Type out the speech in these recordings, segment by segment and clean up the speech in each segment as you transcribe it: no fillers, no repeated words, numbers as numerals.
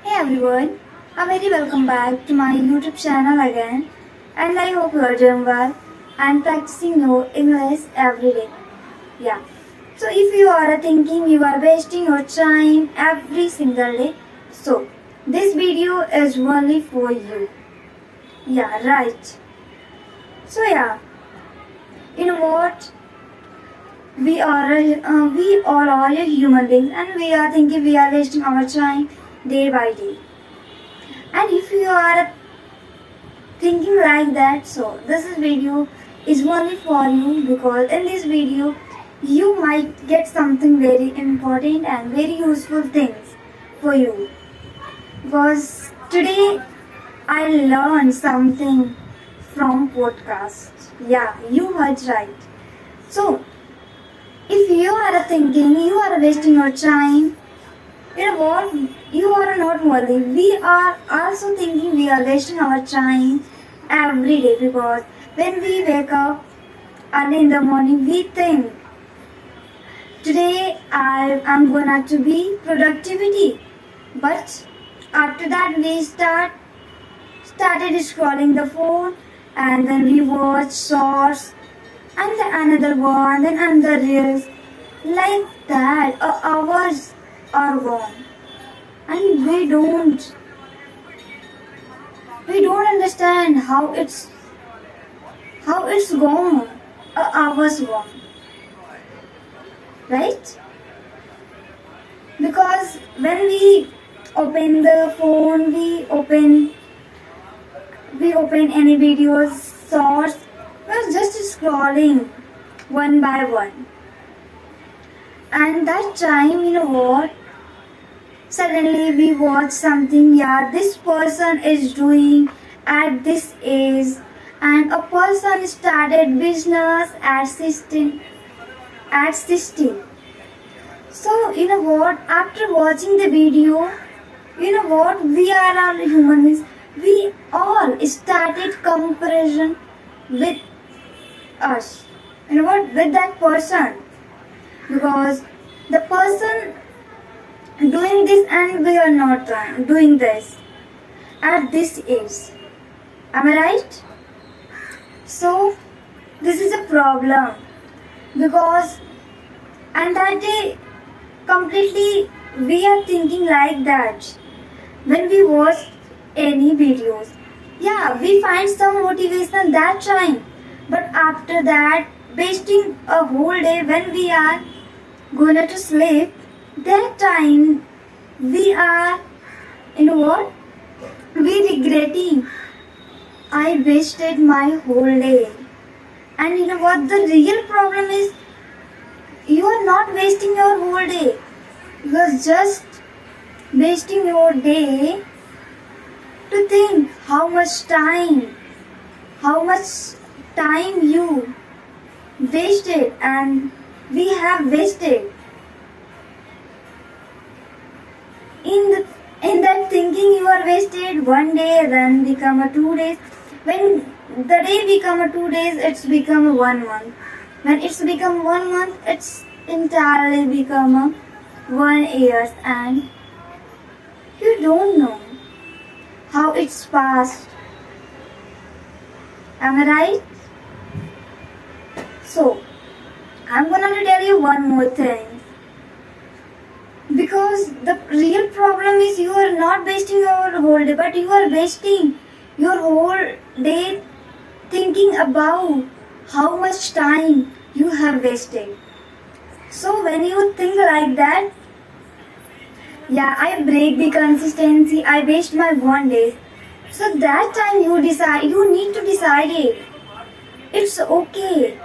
Hey everyone, a very welcome back to my YouTube channel again, and I hope you are doing well and practicing your English every day. Yeah, so if you are thinking you are wasting your time every single day, so this video is only for you. Yeah, right. So you know what? We all are human beings, and we are thinking we are wasting our time day by day. And if you are thinking like that, so this video is only for you, because in this video you might get something very important and very useful things for you. Because today I learned something from podcast. Yeah, you heard right. So if you are thinking you are wasting your time, you know what? You are not worthy. We are also thinking we are wasting our time every day, because when we wake up early in the morning, we think today I am gonna to be productivity. But after that we started scrolling the phone, and then we watch shorts, and then another one, then another reels. Like that, hours are gone, and we don't understand how it's gone. Hours gone, right? Because when we open the phone, we open any videos, shorts, we're just scrolling one by one. And that time, you know what? Suddenly we watch something, yeah, this person is doing at this age, and a person started business at 16. So, you know what? After watching the video, you know what? We are all human beings. We all started comparison with us. You know what? With that person. Because the person doing this and we are not doing this at this age. Am I right? So this is a problem, because and that day completely we are thinking like that when we watch any videos. Yeah, we find some motivation that time, but after that, wasting a whole day when we are going to sleep, that time we are, you know what? We regretting. I wasted my whole day. And you know what? The real problem is you are not wasting your whole day. You are just wasting your day to think how much time you wasted, and we have wasted in that thinking. You are wasted one day, then become a 2 days. When the day become a 2 days, it's become a 1 month. When it's become 1 month, it's entirely become a 1 year, and you don't know how it's passed. Am I right? So I'm gonna tell you one more thing. Because the real problem is you are not wasting your whole day, but you are wasting your whole day thinking about how much time you have wasted. So when you think like that, yeah, I break the consistency, I waste my 1 day. So that time you need to decide it. It's okay.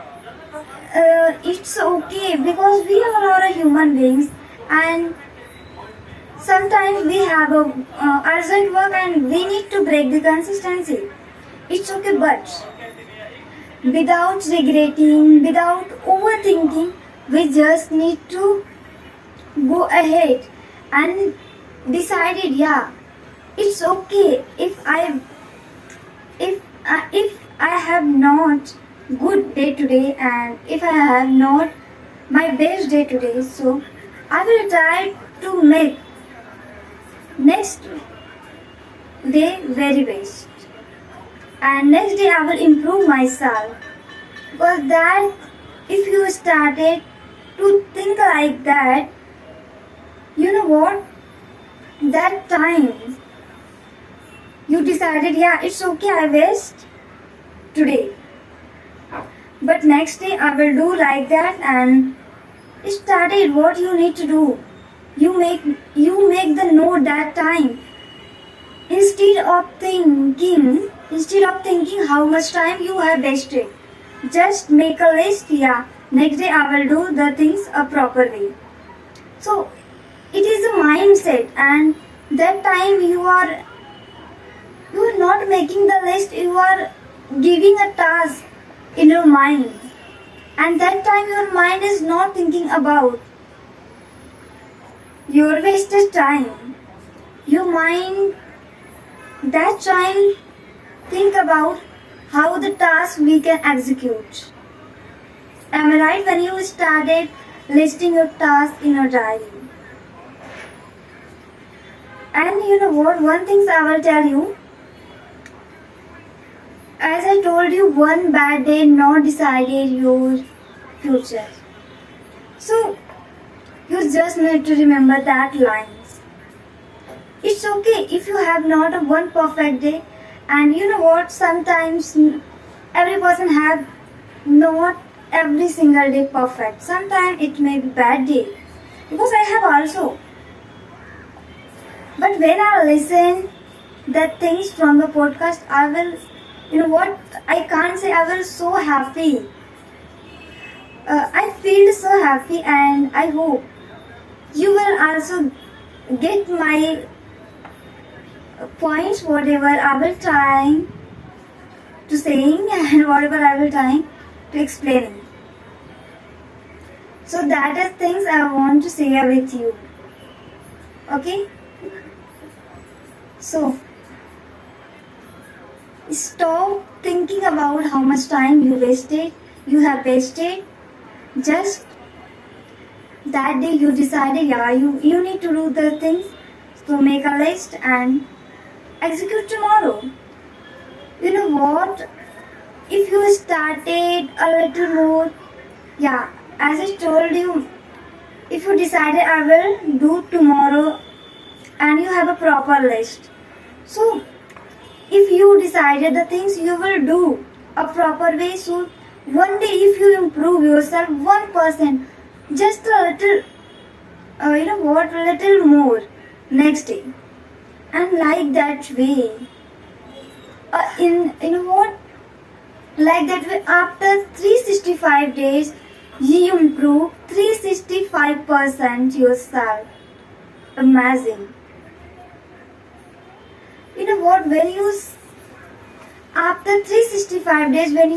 It's okay, because we are all human beings, and sometimes we have a urgent work and we need to break the consistency. It's okay, but without regretting, without overthinking, we just need to go ahead and decided, yeah, it's okay if I have not good day today, and if I have not my best day today, so I will try to make next day very best, and next day I will improve myself. Because that, if you started to think like that, you know what, that time you decided, yeah, it's okay, I waste today, but next day I will do like that, and started what you need to do. You make the note that time. Instead of thinking how much time you have wasted, just make a list. Yeah, next day I will do the things a proper way. So it is a mindset, and that time you are not making the list, you are giving a task in your mind, and that time your mind is not thinking about your wasted time. Your mind that time think about how the task we can execute. Am I right? When you started listing your task in your diary. And you know what? One thing I will tell you. As I told you, one bad day not decided your future. So you just need to remember that lines. It's okay if you have not a one perfect day. And you know what? Sometimes every person have not every single day perfect. Sometimes it may be bad day. Because I have also. But when I listen the things from the podcast, I will, you know what? I can't say I will so happy. I feel so happy, and I hope you will also get my points, whatever I will try to saying and whatever I will try to explaining. So that is things I want to share with you. Okay? So stop thinking about how much time you have wasted. Just that day you decided, yeah, you need to do the things. So make a list and execute tomorrow. You know what? If you started a little more, yeah, as I told you, if you decided I will do tomorrow and you have a proper list. So if you decided the things you will do a proper way, so one day if you improve yourself 1%, just a little, little more next day. And like that way, like that way, after 365 days, you improve 365% yourself. Amazing. You know what? After 365 days, when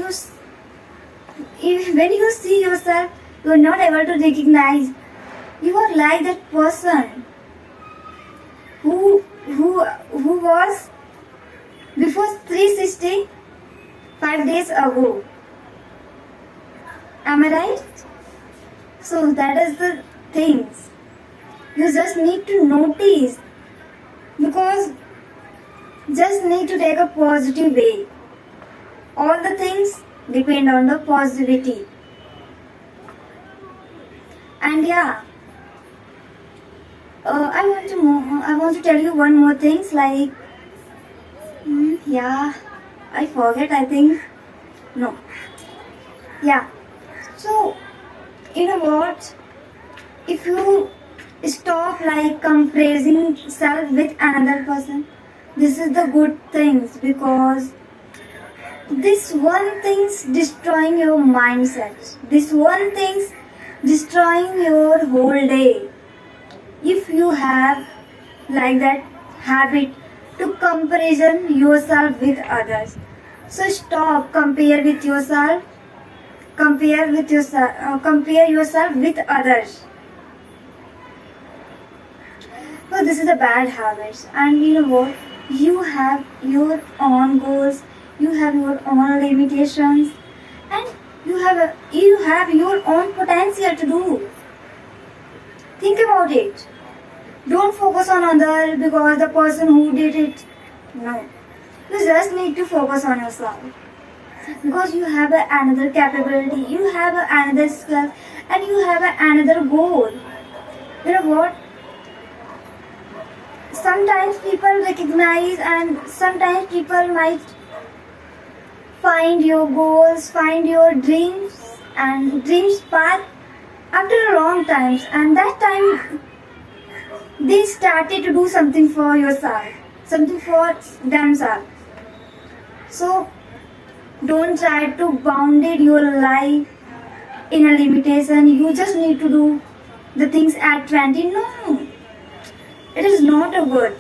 you see yourself, you are not able to recognize. You are like that person who was before 365 days ago. Am I right? So that is the things. You just need to notice, because just need to take a positive way. All the things depend on the positivity. And yeah, I want to tell you one more things, like yeah, I forget, I think. No. Yeah. So you know what? If you stop like comparing self with another person, this is the good things, because this one thing's destroying your mindset. This one thing's destroying your whole day. If you have like that habit to comparison yourself with others, so stop compare yourself with others. So this is a bad habit, and you know what? You have your own goals, you have your own limitations, and you have your own potential to do. Think about it. Don't focus on other because the person who did it. No. You just need to focus on yourself. Because you have another capability, you have another skill, and you have another goal. You know what? Sometimes people recognize, and sometimes people might find your goals, find your dreams and dreams path after a long times, and that time they started to do something for yourself, something for themselves. So don't try to bound it your life in a limitation. You just need to do the things at 20. No, it is not a good,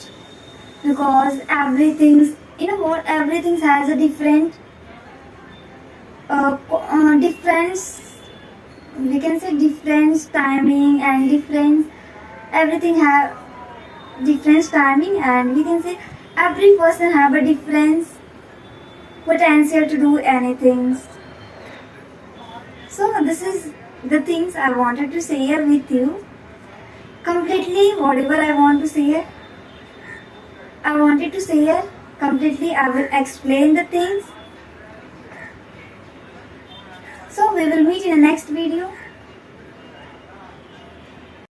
because everything's, you know what, everything has a different difference, we can say difference timing, and difference, everything have difference timing, and we can say every person have a difference potential to do anything. So this is the things I wanted to share with you. Completely whatever I want to share, I wanted to share completely. I will explain the things. So we will meet in the next video.